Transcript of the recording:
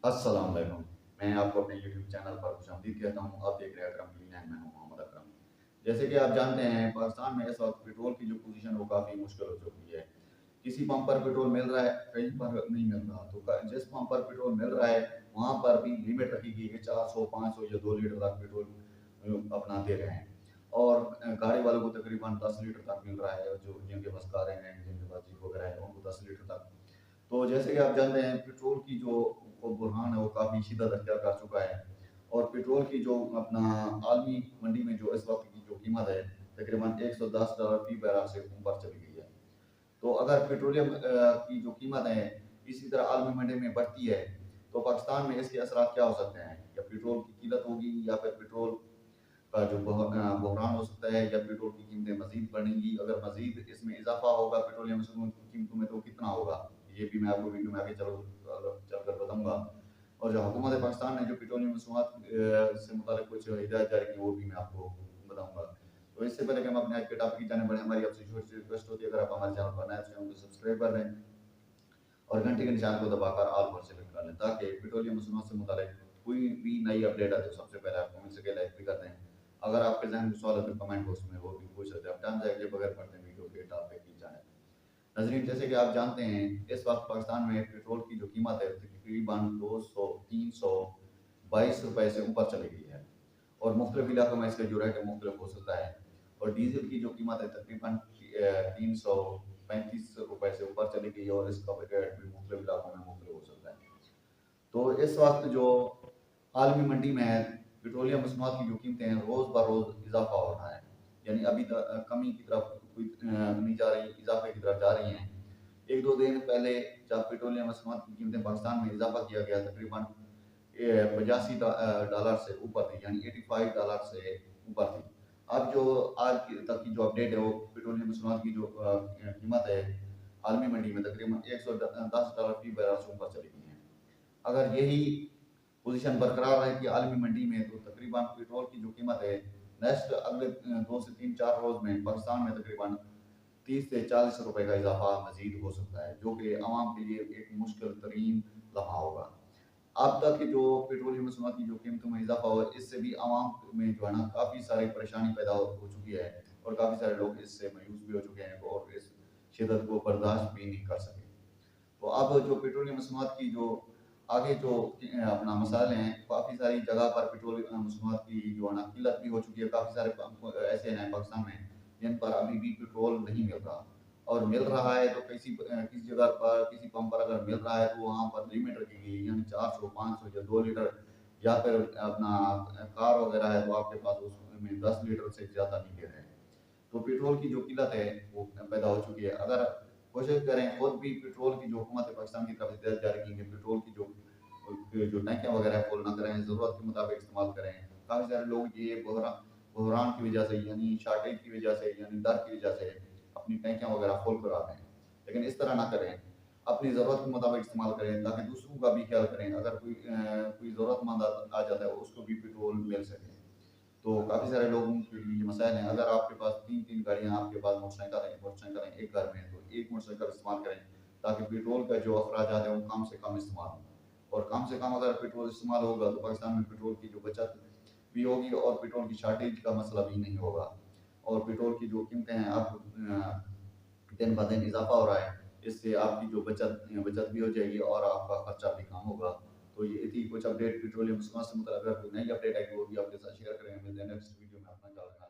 अस्सलाम वालेकुम। मैं आपको अपने यूट्यूब चैनल पर खुशामदीद कहता हूँ। आप देख रहे हैं अकरम क्लीन एंड मैं हूँ मोहम्मद अकरम। जैसे कि आप जानते हैं पाकिस्तान में इस वक्त पेट्रोल की जो पोजीशन वो काफ़ी मुश्किल हो चुकी है। किसी पंप पर पेट्रोल मिल रहा है, कहीं पर नहीं मिल रहा। तो जिस पंप पर पेट्रोल मिल रहा है वहाँ पर भी लिमिट रखी गई है 400, 500 या 2 लीटर तक पेट्रोल अपना दे रहे हैं। और गाड़ी वालों को तकरीबन 10 लीटर तक मिल रहा है, जो जिनके पास कारें हैं, जिनके पास जीप वगैरह है उनको 10 लीटर तक। तो जैसे कि आप जानते हैं पेट्रोल की जो बुरहान है वो काफ़ी शिद्दत अख्तियार कर चुका है। और पेट्रोल की जो अपना आलमी मंडी में जो इस वक्त की जो कीमत है तकरीबन $110 फी बैरल से ऊपर चली गई है। तो अगर पेट्रोलियम की जो कीमत है इसी तरह आलमी मंडी में बढ़ती है तो पाकिस्तान में इसके असरात क्या हो सकते हैं? या पेट्रोल की किल्लत होगी या फिर पेट्रोल का जो बहरान हो सकता है या पेट्रोल की कीमतें मज़ीद बढ़ेंगी। अगर मज़ीद इसमें इज़ाफ़ा होगा पेट्रोलियम की कीमतों में तो कितना होगा? ये भी मैं आपको वीडियो में आगे चलकर बताऊँगा। और जो हुकूमत पाकिस्तान ने जो पेट्रोलियम मसनूआत से मुताल्लिक़ कुछ हिदायत जारी की वो भी मैं आपको बताऊँगा। तो इससे पहले कि हम अपने आज के टॉपिक की जानिब बढ़ें, हमारी आपसे छोटी-सी रिक्वेस्ट होती है अगर आप हमारे चैनल पर नए हैं तो चैनल को सब्सक्राइब कर लें और घंटे के निशान को दबाकर ऑल पर सेलेक्ट कर लें ताकि पेट्रोलियम मसनूआत से मुताल्लिक़ कोई भी नई अपडेट आए तो सबसे पहले आपको मिल सके। लाइक भी कर दें। अगर आपके ज़हन में सवाल है तो कमेंट बॉक्स में वो भी पूछ सकते हैं। अब टाइम ज़ाया किए बगैर बढ़ते हैं वीडियो के टॉपिक की जानिब। नाज़रीन, जैसे कि आप जानते हैं इस वक्त पाकिस्तान में पेट्रोल की जो कीमत है तकरीबन 200 322 रुपए से ऊपर चली गई है। और मुख्तलिफ इलाकों में इसका जो रेट है मुख्तलिफ हो सकता है। और डीजल की जो कीमत है तकरीबन 335 रुपए से ऊपर चली गई है और इसका रेट भी मुख्तलिफ इलाकों में मुख्तलिफ हो सकता है। तो इस वक्त जो आलमी मंडी में है पेट्रोलियम मसनूआत की जो कीमतें हैं रोज़ ब रोज़ इजाफा हो रहा है। यानी अभी तक कमी की तरफ कोई नहीं जा रही, इजाफे की तरफ जा रही हैं। 1-2 दिन पहले जब पेट्रोलियम मसनूआत की कीमतें पाकिस्तान में इजाफा किया गया तकरीबन 85 डॉलर से ऊपर थी, यानी $85 से ऊपर थी। अब जो आज तक की जो अपडेट है वो पेट्रोलियम मसनूआत की जो कीमत है आलमी मंडी में तकरीबन $110 फी बैरल से ऊपर चली गई है। अगर यही पोजीशन बरकरार रहेगी आलमी मंडी में तो तकरीबन पेट्रोल की जो कीमत है नेक्स्ट अगले 2 से 3-4 रोज़ में पाकिस्तान में तकरीबन 30 से 40 रुपए का इजाफा मज़ीद हो सकता है, जो कि आवाम के लिए एक मुश्किल तरीन लम्हा होगा। अब तक की जो पेट्रोलियम मसनूआत की जो कीमतों में इजाफा हुआ है इससे भी आवाम में जो है ना काफ़ी सारी परेशानी पैदा हो चुकी है और काफ़ी सारे लोग इससे मायूस भी हो चुके हैं और इस शिद्दत को बर्दाश्त भी नहीं कर सके। तो अब जो पेट्रोलियम मसनूआत की जो आगे जो अपना मसाले हैं काफ़ी सारी जगह पर पेट्रोल मसनूआत की जो है ना किल्लत भी हो चुकी है। काफ़ी सारे पंप ऐसे हैं पाकिस्तान में जिन पर अभी भी पेट्रोल नहीं मिल रहा और मिल रहा है तो किसी जगह पर किसी पंप पर अगर मिल रहा है तो वहाँ पर लिमिट रखी गई है, यानी 400, 500 या 2 लीटर या फिर अपना कार वगैरह है तो आपके पास उसमें 10 लीटर से ज़्यादा नहीं दे रहे हैं। तो पेट्रोल की जो किल्लत है वो पैदा हो चुकी है। अगर कोशिश करें खुद भी पेट्रोल की जो हुकूमत पाकिस्तान की तरफ से हिदायत जारी की है पेट्रोल की जो टंकियाँ वगैरह फुल ना करें, ज़रूरत के मुताबिक इस्तेमाल करें। काफ़ी सारे लोग ये बहरान की वजह से यानी शॉर्टेज की वजह से यानी दर की वजह से अपनी टंकियाँ वगैरह फुल कराते हैं। लेकिन इस तरह ना करें, अपनी ज़रूरत के मुताबिक इस्तेमाल करें ताकि दूसरों का भी ख्याल करें। अगर कोई ज़रूरतमंद आ जाता है उसको भी पेट्रोल मिल सके। तो काफ़ी सारे लोगों के लिए ये मसाइल हैं। अगर आपके पास 3-3 गाड़ियाँ आपके पास मोटरसाइकिल है एक घर में है तो एक मोटरसाइकिल इस्तेमाल करें ताकि पेट्रोल का जो अखराजात है वो कम से कम इस्तेमाल हों। और कम से कम अगर पेट्रोल इस्तेमाल होगा तो पाकिस्तान में पेट्रोल की जो बचत भी होगी और पेट्रोल की शॉर्टेज का मसला भी नहीं होगा। और पेट्रोल की जो कीमतें हैं अब दिन ब दिन इज़ाफ़ा हो रहा है। इससे आपकी जो बचत भी हो जाएगी और आपका खर्चा भी कम होगा। तो ये थी कुछ अपडेट पेट्रोलियम से मुतल्लिक़। अगर कोई नई अपडेट आई तो वो भी आपके साथ शेयर करेंगे। मिलते हैं नेक्स्ट वीडियो में। अपना ख्याल रखना।